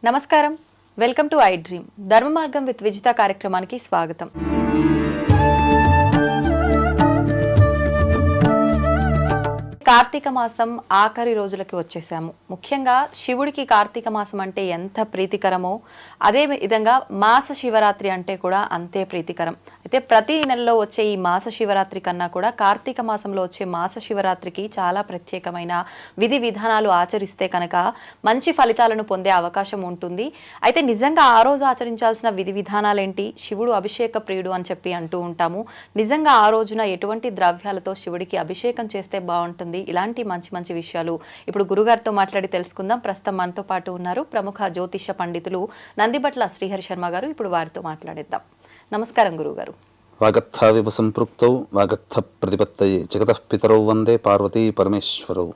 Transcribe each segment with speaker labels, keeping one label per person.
Speaker 1: నమస్కారం, welcome to I dream. ధర్మ మార్గం విత్ విజిత కార్యక్రమానికి స్వాగతం. కార్తీక మాసం ఆఖరి రోజులకి వచ్చేసాము. ముఖ్యంగా శివుడికి కార్తీక మాసం అంటే ఎంత ప్రీతికరమో అదే విధంగా మాస శివరాత్రి అంటే కూడా అంతే ప్రీతికరం. అయితే ప్రతి నెలలో వచ్చే ఈ మాస శివరాత్రి కన్నా కూడా కార్తీక మాసంలో వచ్చే మాస శివరాత్రికి చాలా ప్రత్యేకమైన విధి విధానాలు ఆచరిస్తే కనుక మంచి ఫలితాలను పొందే అవకాశం ఉంటుంది. అయితే నిజంగా ఆ రోజు ఆచరించాల్సిన విధి విధానాలేంటి? శివుడు అభిషేక ప్రియుడు అని చెప్పి అంటూ ఉంటాము. నిజంగా ఆ రోజున ఎటువంటి ద్రవ్యాలతో శివుడికి అభిషేకం చేస్తే బాగుంటుంది? ఇలాంటి మంచి మంచి విషయాలు ఇప్పుడు గురుగారితో మాట్లాడి తెలుసుకుందాం. ప్రస్తుతం మనతో పాటు ఉన్నారు ప్రముఖ జ్యోతిష పండితులు నందిబట్ల శ్రీహరి శర్మ గారు. ఇప్పుడు వారితో మాట్లాడేద్దాం. నమస్కారం గురుగారు.
Speaker 2: వాగర్థావివ సంపృక్తౌ వాగర్థ ప్రతిపత్తయే జగతః పితరౌ వందే పార్వతీ పరమేశ్వరౌ.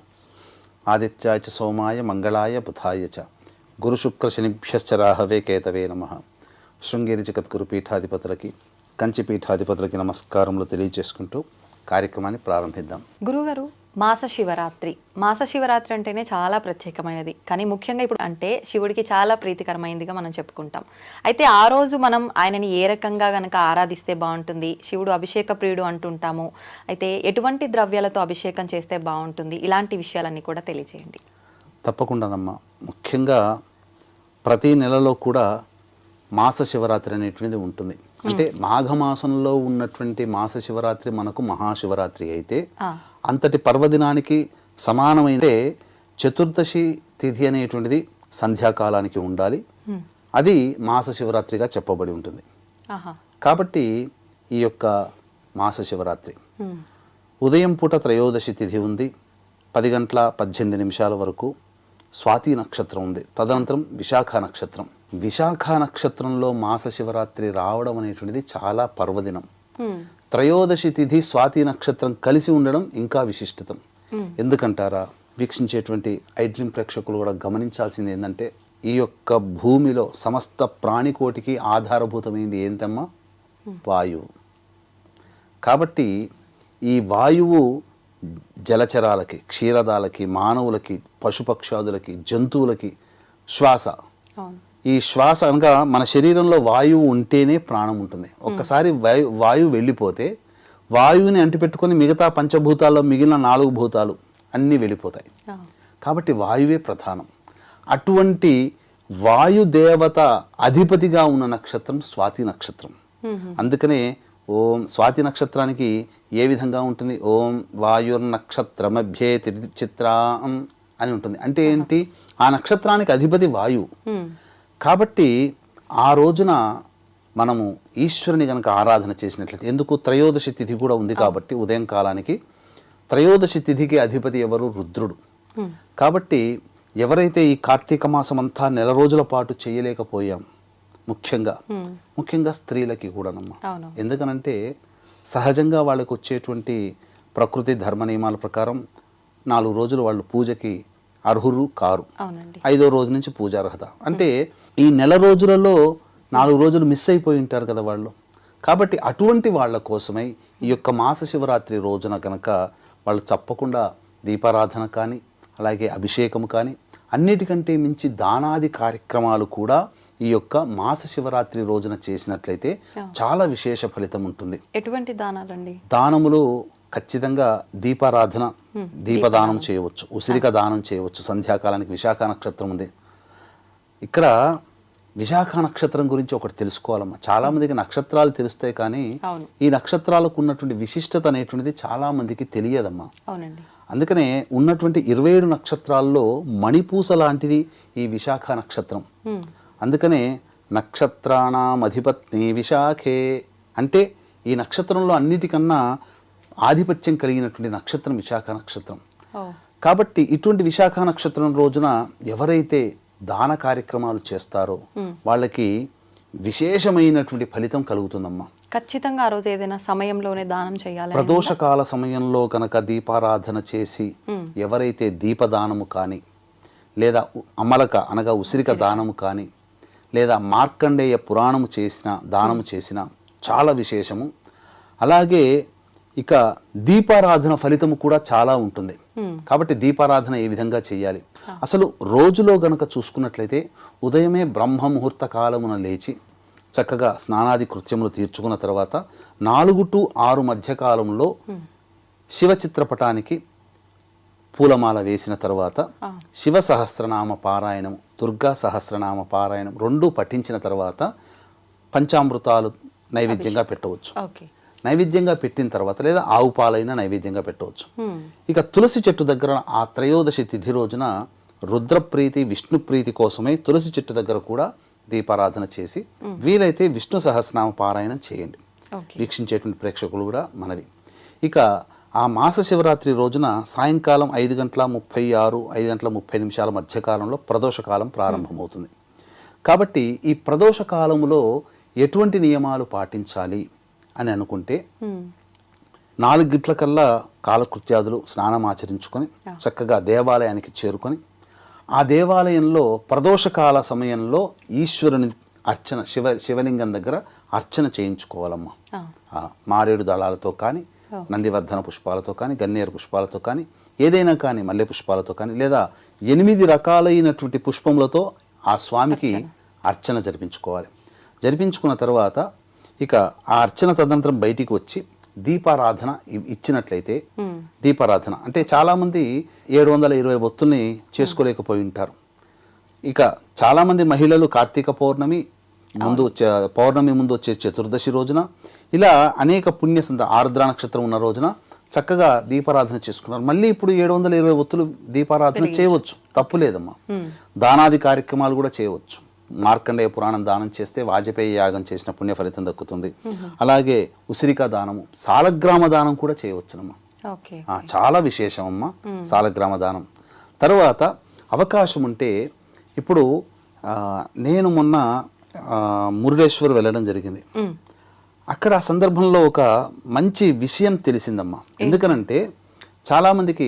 Speaker 2: ఆదిత్యాయ చ సోమాయ మంగళాయ బుధాయ చ గురు శుక్ర శనిభ్యశ్చ రాహవే కేతవే నమః. శృంగేరి జగద్గురు పీఠాధిపతులకి కంచి పీఠాధిపతులకి నమస్కారములు తెలియజేసుకుంటూ కార్యక్రమాన్ని ప్రారంభిద్దాం.
Speaker 1: గురుగారు, మాస శివరాత్రి అంటేనే చాలా ప్రత్యేకమైనది. కానీ ముఖ్యంగా ఇప్పుడు అంటే శివుడికి చాలా ప్రీతికరమైనదిగా మనం చెప్పుకుంటాం. అయితే ఆ రోజు మనం ఆయనని ఏ రకంగా గనక ఆరాధిస్తే బాగుంటుంది? శివుడు అభిషేక ప్రియుడు అంటుంటాము. అయితే ఎటువంటి ద్రవ్యాలతో అభిషేకం చేస్తే బాగుంటుంది? ఇలాంటి విషయాలన్నీ కూడా తెలియజేయండి.
Speaker 2: తప్పకుండానమ్మా. ముఖ్యంగా ప్రతి నెలలో కూడా మాస శివరాత్రి అనేటువంటిది ఉంటుంది. అంటే మాఘమాసంలో ఉన్నటువంటి మాస శివరాత్రి మనకు మహాశివరాత్రి అయితే అంతటి పర్వదినానికి సమానమైన చతుర్దశి తిథి అనేటువంటిది సంధ్యాకాలానికి ఉండాలి. అది మాస శివరాత్రిగా చెప్పబడి ఉంటుంది. కాబట్టి ఈ యొక్క మాస శివరాత్రి ఉదయం పూట త్రయోదశి తిథి ఉంది. 10:18 వరకు స్వాతి నక్షత్రం ఉంది. తదనంతరం విశాఖ నక్షత్రం. విశాఖ నక్షత్రంలో మాస శివరాత్రి రావడం అనేటువంటిది చాలా పర్వదినం. త్రయోదశి తిథి స్వాతి నక్షత్రం కలిసి ఉండడం ఇంకా విశిష్టతం. ఎందుకంటారా? వీక్షించేటువంటి ఐ డ్రీమ్ ప్రేక్షకులు కూడా గమనించాల్సింది ఏంటంటే ఈ యొక్క భూమిలో సమస్త ప్రాణికోటికి ఆధారభూతమైంది ఏంటమ్మా? వాయువు. కాబట్టి ఈ వాయువు జలచరాలకి, క్షీరదాలకి, మానవులకి, పశుపక్షాదులకి, జంతువులకి శ్వాస. ఈ శ్వాస అనగా మన శరీరంలో వాయువు ఉంటేనే ప్రాణం ఉంటుంది. ఒక్కసారి వాయువు వెళ్ళిపోతే వాయువుని అంటిపెట్టుకొని మిగతా పంచభూతాల్లో మిగిలిన 4 భూతాలు అన్నీ వెళ్ళిపోతాయి. కాబట్టి వాయువే ప్రధానం. అటువంటి వాయుదేవత అధిపతిగా ఉన్న నక్షత్రం స్వాతి నక్షత్రం. అందుకనే ఓం స్వాతి నక్షత్రానికి ఏ విధంగా ఉంటుంది? ఓం వాయుర్నక్షత్రమభ్యే చిత్రం అని ఉంటుంది. అంటే ఏంటి? ఆ నక్షత్రానికి అధిపతి వాయువు. కాబట్టి ఆ రోజున మనము ఈశ్వరుని గనక ఆరాధన చేసినట్లయితే, ఎందుకు త్రయోదశి తిథి కూడా ఉంది కాబట్టి ఉదయం కాలానికి త్రయోదశి తిథికి అధిపతి ఎవరు? రుద్రుడు. కాబట్టి ఎవరైతే ఈ కార్తీక మాసం అంతా నెల రోజుల పాటు చేయలేకపోయాం, ముఖ్యంగా స్త్రీలకి కూడానమ్మా. ఎందుకనంటే సహజంగా వాళ్ళకు వచ్చేటువంటి ప్రకృతి ధర్మ నియమాల ప్రకారం 4 రోజులు వాళ్ళు పూజకి అర్హులు కారు. 5వ రోజు నుంచి పూజార్హత. అంటే ఈ నెల రోజులలో 4 రోజులు మిస్ అయిపోయి ఉంటారు కదా వాళ్ళు. కాబట్టి అటువంటి వాళ్ళ కోసమై ఈ యొక్క మాస శివరాత్రి రోజున కనుక వాళ్ళు తప్పకుండా దీపారాధన కానీ, అలాగే అభిషేకం కానీ, అన్నిటికంటే మించి దానాది కార్యక్రమాలు కూడా ఈ యొక్క మాస శివరాత్రి రోజున చేసినట్లయితే చాలా విశేష ఫలితం ఉంటుంది.
Speaker 1: ఎటువంటి దానాలండి?
Speaker 2: దానములు ఖచ్చితంగా దీపారాధన, దీపదానం చేయవచ్చు, ఉసిరిక దానం చేయవచ్చు. సంధ్యాకాలానికి విశాఖ నక్షత్రం ఉంది. ఇక్కడ విశాఖ నక్షత్రం గురించి ఒకటి తెలుసుకోవాలమ్మా. చాలా మందికి నక్షత్రాలు తెలుస్తాయి, కానీ ఈ నక్షత్రాలకు ఉన్నటువంటి విశిష్టత అనేటువంటిది చాలా మందికి తెలియదమ్మా. అందుకనే ఉన్నటువంటి 27 నక్షత్రాల్లో మణిపూస లాంటిది ఈ విశాఖ నక్షత్రం. అందుకనే నక్షత్రాణం అధిపత్ని విశాఖే అంటే ఈ నక్షత్రంలో అన్నిటికన్నా ఆధిపత్యం కలిగినటువంటి నక్షత్రం విశాఖ నక్షత్రం. కాబట్టి ఇటువంటి విశాఖ నక్షత్రం రోజున ఎవరైతే దాన కార్యక్రమాలు చేస్తారో వాళ్ళకి విశేషమైనటువంటి ఫలితం కలుగుతుందమ్మా.
Speaker 1: ఖచ్చితంగా ఆ రోజు ఏదైనా సమయంలోనే దానం చేయాలి.
Speaker 2: ప్రదోషకాల సమయంలో కనుక దీపారాధన చేసి ఎవరైతే దీపదానము కానీ, లేదా అమలక అనగా ఉసిరిక దానము కానీ, లేదా మార్కండేయ పురాణము చేసిన దానము చేసిన చాలా విశేషము. అలాగే ఇక దీపారాధన ఫలితము కూడా చాలా ఉంటుంది. కాబట్టి దీపారాధన ఏ విధంగా చేయాలి, అసలు రోజులో గనక చూసుకున్నట్లయితే ఉదయమే బ్రహ్మ ముహూర్త కాలమున లేచి చక్కగా స్నానాది కృత్యములు తీర్చుకున్న తర్వాత 4 to 6 మధ్య కాలంలో శివ చిత్రపటానికి పూలమాల వేసిన తర్వాత శివ సహస్రనామ పారాయణం, దుర్గా సహస్రనామ పారాయణం 2 పఠించిన తర్వాత పంచామృతాలు నైవేద్యంగా పెట్టవచ్చు. నైవేద్యంగా పెట్టిన తర్వాత లేదా ఆవు పాలైనా నైవేద్యంగా పెట్టవచ్చు. ఇక తులసి చెట్టు దగ్గర ఆ త్రయోదశి తిథి రోజున రుద్రప్రీతి విష్ణు ప్రీతి కోసమే తులసి చెట్టు దగ్గర కూడా దీపారాధన చేసి వీలైతే విష్ణు సహస్రనామ పారాయణం చేయండి. వీక్షించేటువంటి ప్రేక్షకులు కూడా మనవి. ఇక ఆ మాస శివరాత్రి రోజున సాయంకాలం 5:36-5:30 మధ్యకాలంలో ప్రదోషకాలం ప్రారంభమవుతుంది. కాబట్టి ఈ ప్రదోష కాలములో ఎటువంటి నియమాలు పాటించాలి అని అనుకుంటే 4 గంటలకల్లా కాలకృత్యాదులు స్నానం ఆచరించుకొని చక్కగా దేవాలయానికి చేరుకొని ఆ దేవాలయంలో ప్రదోషకాల సమయంలో ఈశ్వరుని అర్చన శివలింగం దగ్గర అర్చన చేయించుకోవాలమ్మా. మారేడు దళాలతో కానీ, నందివర్ధన పుష్పాలతో కానీ, గన్నేరు పుష్పాలతో కానీ, ఏదైనా కానీ మల్లె పుష్పాలతో కానీ, లేదా 8 రకాలైనటువంటి పుష్పములతో ఆ స్వామికి అర్చన జరిపించుకోవాలి. జరిపించుకున్న తర్వాత ఇక ఆ అర్చన తదనంతరం బయటికి వచ్చి దీపారాధన ఇచ్చినట్లయితే, దీపారాధన అంటే చాలామంది 720 ఒత్తుల్ని చేసుకోలేకపోయి ఉంటారు. ఇక చాలామంది మహిళలు కార్తీక పౌర్ణమి ముందు వచ్చే చతుర్దశి రోజున ఇలా అనేక ఆర్ద్ర నక్షత్రం ఉన్న రోజున చక్కగా దీపారాధన చేసుకున్నారు. మళ్ళీ ఇప్పుడు 720 ఒత్తులు దీపారాధన చేయవచ్చు, తప్పు లేదమ్మా. దానాది కార్యక్రమాలు కూడా చేయవచ్చు. మార్కండేయ పురాణం దానం చేస్తే వాజపేయి యాగం చేసిన పుణ్య ఫలితం దక్కుతుంది. అలాగే ఉసిరికా దానము, సాలగ్రామ దానం కూడా చేయవచ్చునమ్మా. చాలా విశేషం అమ్మా సాలగ్రామ దానం. తర్వాత అవకాశం ఉంటే ఇప్పుడు నేను మొన్న మురుడేశ్వర్ వెళ్ళడం జరిగింది. అక్కడ ఆ సందర్భంలో ఒక మంచి విషయం తెలిసిందమ్మా. ఎందుకనంటే చాలామందికి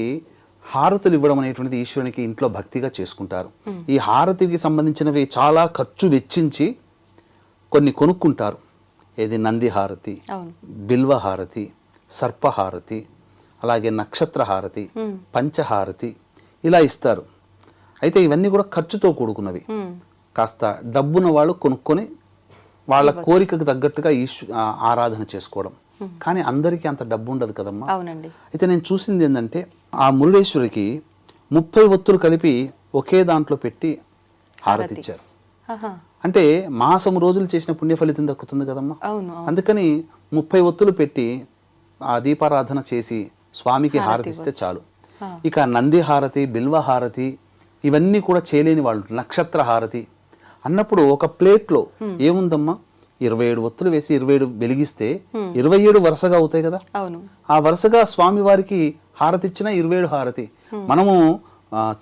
Speaker 2: హారతులు ఇవ్వడం అనేటువంటిది ఈశ్వరునికి ఇంట్లో భక్తిగా చేసుకుంటారు. ఈ హారతికి సంబంధించినవి చాలా ఖర్చు వెచ్చించి కొన్ని కొనుక్కుంటారు. ఏది నంది హారతి, బిల్వ హారతి, సర్పహారతి, అలాగే నక్షత్ర హారతి, పంచహారతి ఇలా ఇస్తారు. అయితే ఇవన్నీ కూడా ఖర్చుతో కూడుకున్నవి. కాస్త డబ్బున్న వాళ్ళు కొనుక్కొని వాళ్ళ కోరికకు తగ్గట్టుగా ఆరాధన చేసుకోవడం. కానీ అందరికీ అంత డబ్బు ఉండదు కదమ్మా. అయితే నేను చూసింది ఏంటంటే ఆ మురుడేశ్వరికి 30 ఒత్తులు కలిపి ఒకే దాంట్లో పెట్టి హారతి ఇచ్చారు. అంటే మాసం రోజులు చేసిన పుణ్య ఫలితం దక్కుతుంది కదమ్మా. అందుకని 30 ఒత్తులు పెట్టి ఆ దీపారాధన చేసి స్వామికి హారతి ఇస్తే చాలు. ఇక నంది హారతి, బిల్వ హారతి ఇవన్నీ కూడా చేయలేని వాళ్ళు, నక్షత్ర హారతి అన్నప్పుడు ఒక ప్లేట్లో ఏముందమ్మా 27 ఒత్తులు వేసి 27 వెలిగిస్తే 27 వరుసగా అవుతాయి కదా. ఆ వరుసగా స్వామి వారికి హారతి ఇచ్చిన 27 హారతి. మనము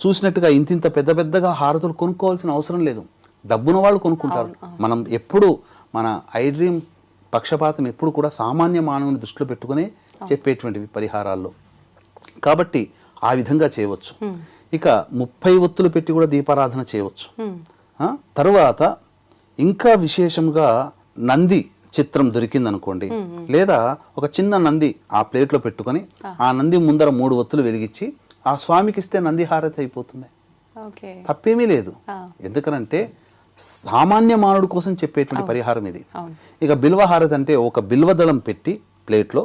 Speaker 2: చూసినట్టుగా ఇంతింత పెద్దగా హారతులు కొనుక్కోవాల్సిన అవసరం లేదు. డబ్బున వాళ్ళు కొనుక్కుంటారు. మనం ఎప్పుడు మన ఐ డ్రీమ్ పక్షపాతం ఎప్పుడు కూడా సామాన్య మానవుని దృష్టిలో పెట్టుకునే చెప్పేటువంటివి పరిహారాల్లో. కాబట్టి ఆ విధంగా చేయవచ్చు. ఇక 30 ఒత్తులు పెట్టి కూడా దీపారాధన చేయవచ్చు. తర్వాత ఇంకా విశేషంగా నంది చిత్రం దొరికిందనుకోండి, లేదా ఒక చిన్న నంది ఆ ప్లేట్లో పెట్టుకొని ఆ నంది ముందర 3 ఒత్తులు వెలిగించి ఆ స్వామికి ఇస్తే నంది హారతి అయిపోతుంది. తప్పేమీ లేదు. ఎందుకనంటే సామాన్య మానవుడి కోసం చెప్పేటువంటి పరిహారం ఇది. ఇక బిల్వ హారతి అంటే ఒక బిల్వదళం పెట్టి ప్లేట్లో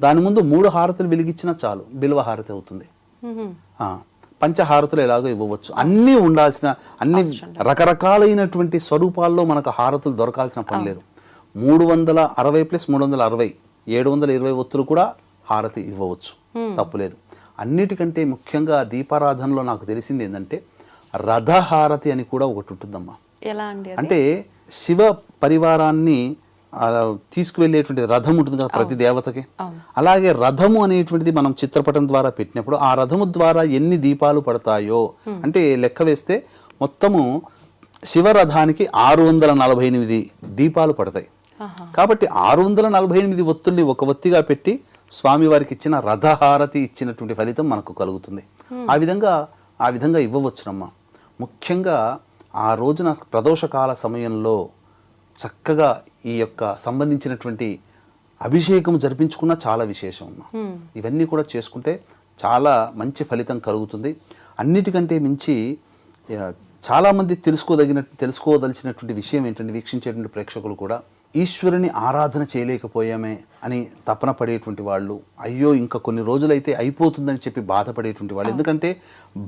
Speaker 2: దాని ముందు 3 హారతులు వెలిగించినా చాలు, బిల్వ హారతి అవుతుంది. పంచహారతులు ఎలాగో ఇవ్వవచ్చు. అన్నీ ఉండాల్సిన అన్ని రకరకాలైనటువంటి స్వరూపాల్లో మనకు హారతులు దొరకాల్సిన పని లేదు. 360 + 360 720 ఒత్తులు కూడా హారతి ఇవ్వవచ్చు, తప్పులేదు. అన్నిటికంటే ముఖ్యంగా దీపారాధనలో నాకు తెలిసింది ఏంటంటే రథహారతి అని కూడా ఒకటి ఉంటుందమ్మా. అంటే శివ పరివారాన్ని తీసుకువెళ్ళేటువంటి రథం ఉంటుంది కదా ప్రతి దేవతకి. అలాగే రథము అనేటువంటిది మనం చిత్రపటం ద్వారా పెట్టినప్పుడు ఆ రథము ద్వారా ఎన్ని దీపాలు పడతాయో అంటే లెక్క వేస్తే మొత్తము శివరథానికి 648 దీపాలు పడతాయి. కాబట్టి 648 ఒత్తుల్ని ఒక ఒత్తిగా పెట్టి స్వామివారికి ఇచ్చిన రథహారతి ఇచ్చినటువంటి ఫలితం మనకు కలుగుతుంది. ఆ విధంగా ఇవ్వవచ్చునమ్మా. ముఖ్యంగా ఆ రోజున ప్రదోషకాల సమయంలో చక్కగా ఈ యొక్క సంబంధించినటువంటి అభిషేకం జరిపించుకున్న చాలా విశేషం అమ్మా. ఇవన్నీ కూడా చేసుకుంటే చాలా మంచి ఫలితం కలుగుతుంది. అన్నిటికంటే మించి చాలామంది తెలుసుకోదలిచినటువంటి విషయం ఏంటంటే, వీక్షించేటువంటి ప్రేక్షకులు కూడా ఈశ్వరుని ఆరాధన చేయలేకపోయామే అని తపన పడేటువంటి వాళ్ళు, అయ్యో ఇంకా కొన్ని రోజులైతే అయిపోతుందని చెప్పి బాధపడేటువంటి వాళ్ళు. ఎందుకంటే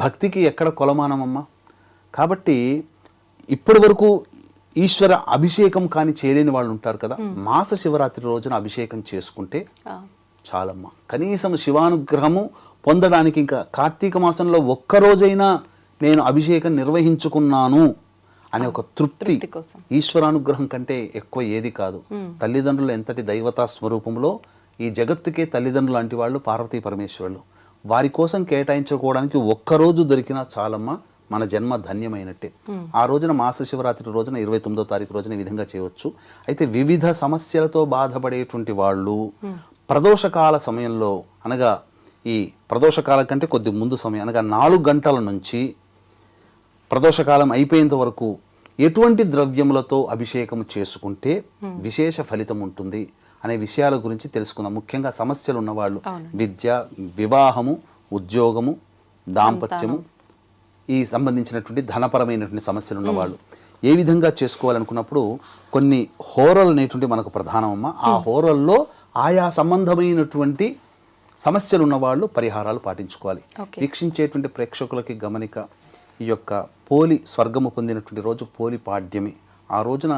Speaker 2: భక్తికి ఎక్కడ కొలమానమమ్మా. కాబట్టి ఇప్పటి వరకు ఈశ్వర అభిషేకం కానీ చేయలేని వాళ్ళు ఉంటారు కదా, మాస శివరాత్రి రోజున అభిషేకం చేసుకుంటే చాలమ్మా. కనీసం శివానుగ్రహము పొందడానికి ఇంకా కార్తీక మాసంలో ఒక్కరోజైనా నేను అభిషేకం నిర్వహించుకున్నాను అనే ఒక తృప్తి ఈశ్వరానుగ్రహం కంటే ఎక్కువ ఏది కాదు. తల్లిదండ్రులు ఎంతటి దైవతా స్వరూపంలో, ఈ జగత్తుకే తల్లిదండ్రులు లాంటి వాళ్ళు పార్వతీ పరమేశ్వరులు. వారి కోసం కేటాయించుకోవడానికి ఒక్కరోజు దొరికినా చాలమ్మా, మన జన్మ ధన్యమైనట్టే. ఆ రోజున మాస శివరాత్రి రోజున 29వ తారీఖు రోజున ఈ విధంగా చేయవచ్చు. అయితే వివిధ సమస్యలతో బాధపడేటువంటి వాళ్ళు ప్రదోషకాల సమయంలో, అనగా ఈ ప్రదోషకాలం కంటే కొద్ది ముందు సమయం, అనగా 4 గంటల నుంచి ప్రదోషకాలం అయిపోయేంత వరకు ఎటువంటి ద్రవ్యములతో అభిషేకం చేసుకుంటే విశేష ఫలితం ఉంటుంది అనే విషయాల గురించి తెలుసుకుందాం. ముఖ్యంగా సమస్యలు ఉన్నవాళ్ళు, విద్య, వివాహము, ఉద్యోగము, దాంపత్యము, ఈ సంబంధించినటువంటి ధనపరమైనటువంటి సమస్యలు ఉన్నవాళ్ళు ఏ విధంగా చేసుకోవాలనుకున్నప్పుడు కొన్ని హోరలు అనేటువంటి మనకు ప్రధానమమ్మా. ఆ హోరల్లో ఆయా సంబంధమైనటువంటి సమస్యలు ఉన్నవాళ్ళు పరిహారాలు పాటించుకోవాలి. వీక్షించేటువంటి ప్రేక్షకులకి గమనిక, ఈ యొక్క పోలి స్వర్గము పొందినటువంటి రోజు పోలి పాడ్యమి. ఆ రోజున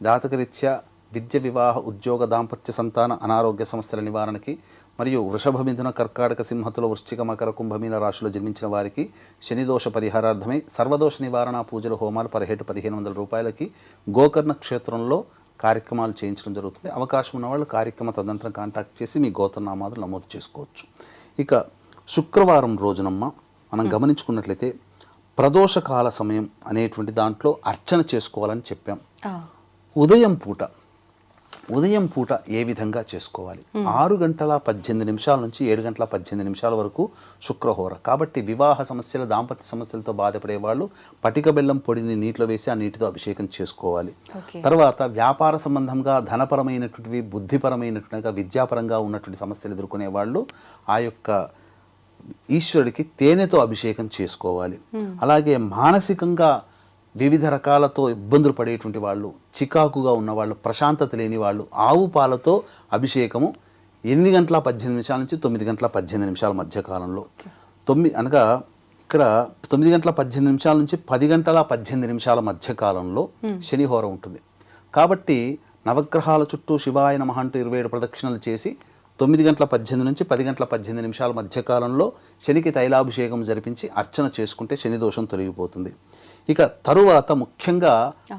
Speaker 2: జాతకరీత్యా విద్య, వివాహ, ఉద్యోగ, దాంపత్య, సంతాన, అనారోగ్య సమస్యల నివారణకి మరియు వృషభ, మిథున, కర్కాటక, సింహతుల, వృశ్చిక, మకర, కుంభమీన రాశిలో జన్మించిన వారికి శనిదోష పరిహారార్థమై సర్వదోష నివారణ పూజలు, హోమాలు పర్హేటు 1500 రూపాయలకి గోకర్ణ క్షేత్రంలో కార్యక్రమాలు చేయించడం జరుగుతుంది. అవకాశం ఉన్నవాళ్ళు కార్యక్రమ తదనంతరం కాంటాక్ట్ చేసి మీ గోత్రనామాలు నమోదు చేసుకోవచ్చు. ఇక శుక్రవారం రోజునమ్మ మనం గమనించుకున్నట్లయితే ప్రదోషకాల సమయం అనేటువంటి దాంట్లో అర్చన చేసుకోవాలని చెప్పాం. ఉదయం పూట ఏ విధంగా చేసుకోవాలి? 6 గంటల 18 నిమిషాల నుంచి 7 గంటల 18 నిమిషాల వరకు శుక్రహోర. కాబట్టి వివాహ సమస్యలు, దాంపత్య సమస్యలతో బాధపడే వాళ్ళు పటిక బెల్లం పొడిని నీటిలో వేసి ఆ నీటితో అభిషేకం చేసుకోవాలి. తర్వాత వ్యాపార సంబంధంగా, ధనపరమైనటువంటివి, బుద్ధిపరమైనట్టుగా, విద్యాపరంగా ఉన్నటువంటి సమస్యలు ఎదుర్కొనే వాళ్ళు ఆ యొక్క ఈశ్వరుడికి తేనెతో అభిషేకం చేసుకోవాలి. అలాగే మానసికంగా వివిధ రకాలతో ఇబ్బందులు పడేటువంటి వాళ్ళు, చికాకుగా ఉన్నవాళ్ళు, ప్రశాంతత లేని వాళ్ళు ఆవు పాలతో అభిషేకము 8 గంటల 18 నిమిషాల నుంచి 9 గంటల 18 నిమిషాల మధ్య కాలంలో, అనగా ఇక్కడ 9 గంటల 18 నిమిషాల నుంచి 10 గంటల 18 నిమిషాల మధ్య కాలంలో శనిహోర ఉంటుంది. కాబట్టి నవగ్రహాల చుట్టూ శివాయ నమః అంటూ 27 ప్రదక్షిణలు చేసి 9 గంటల 18 నుంచి 10 గంటల 18 నిమిషాల మధ్య కాలంలో శనికి తైలాభిషేకం జరిపించి అర్చన చేసుకుంటే శని దోషం తొలగిపోతుంది. ఇక తరువాత ముఖ్యంగా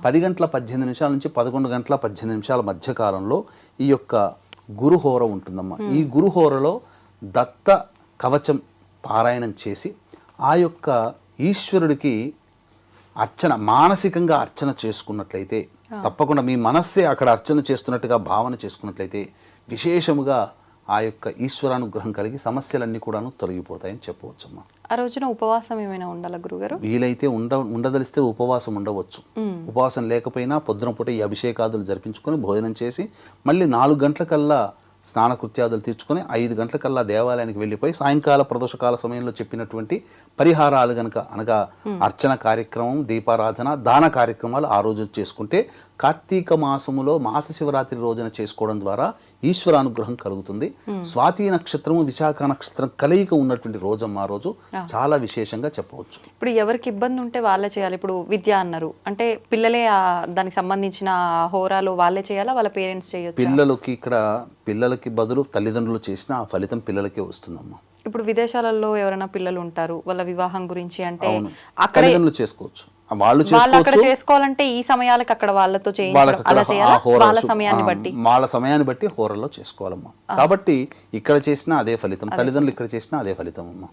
Speaker 2: 10 గంటల 18 నిమిషాల నుంచి 11 గంటల 18 నిమిషాల మధ్య కాలంలో ఈ యొక్క గురుహోర ఉంటుందమ్మా. ఈ గురుహోరలో దత్త కవచం పారాయణం చేసి ఆ యొక్క ఈశ్వరుడికి అర్చన, మానసికంగా అర్చన చేసుకున్నట్లయితే, తప్పకుండా మీ మనస్సే అక్కడ అర్చన చేస్తున్నట్టుగా భావన చేసుకున్నట్లయితే విశేషముగా ఆ యొక్క ఈశ్వరానుగ్రహం కలిగి సమస్యలన్నీ కూడాను తొలగిపోతాయని చెప్పవచ్చమ్మా.
Speaker 1: ఆ రోజున ఉపవాసం ఏమైనా ఉండాలా గురుగారు?
Speaker 2: వీలైతే ఉండదలిస్తే ఉపవాసం ఉండవచ్చు. ఉపవాసం లేకపోయినా పొద్దున పూట ఈ అభిషేకాదులు జరిపించుకొని భోజనం చేసి మళ్ళీ 4 గంటలకల్లా స్నానకృత్యాదులు తీర్చుకొని 5 గంటలకల్లా దేవాలయానికి వెళ్ళిపోయి సాయంకాల ప్రదోషకాల సమయంలో చెప్పినటువంటి పరిహారాలు గనక, అనగా అర్చన కార్యక్రమం, దీపారాధన, దాన కార్యక్రమాలు ఆ రోజు చేసుకుంటే కార్తీక మాసములో మాస శివరాత్రి రోజున చేసుకోవడం ద్వారా ఈశ్వరానుగ్రహం కలుగుతుంది. స్వాతి నక్షత్రము, విశాఖ నక్షత్రం కలయిక ఉన్నటువంటి రోజమ్మ ఆ రోజు చాలా విశేషంగా చెప్పవచ్చు.
Speaker 1: ఇప్పుడు ఎవరికి ఇబ్బంది ఉంటే వాళ్ళే చేయాలి. ఇప్పుడు విద్య అన్నారు అంటే పిల్లలే దానికి సంబంధించిన హోరాలు వాళ్ళే చేయాలా, వాళ్ళ పేరెంట్స్ చేయొచ్చు?
Speaker 2: పిల్లలకి బదులు తల్లిదండ్రులు చేసిన ఆ ఫలితం పిల్లలకే వస్తుందమ్మా.
Speaker 1: ఇప్పుడు విదేశాలలో ఎవరైనా పిల్లలు ఉంటారు, వాళ్ళ వివాహం గురించి అంటే
Speaker 2: అక్కడ చేసుకోవచ్చు. వాళ్ళు
Speaker 1: చేసుకోవాలంటే ఈ సమయాలకు అక్కడ వాళ్ళతో వాళ్ళ
Speaker 2: సమయాన్ని బట్టి హోరల్లో చేసుకోవాలమ్మా. కాబట్టి ఇక్కడ చేసినా అదే ఫలితం, తల్లిదండ్రులు ఇక్కడ చేసినా అదే ఫలితం అమ్మా.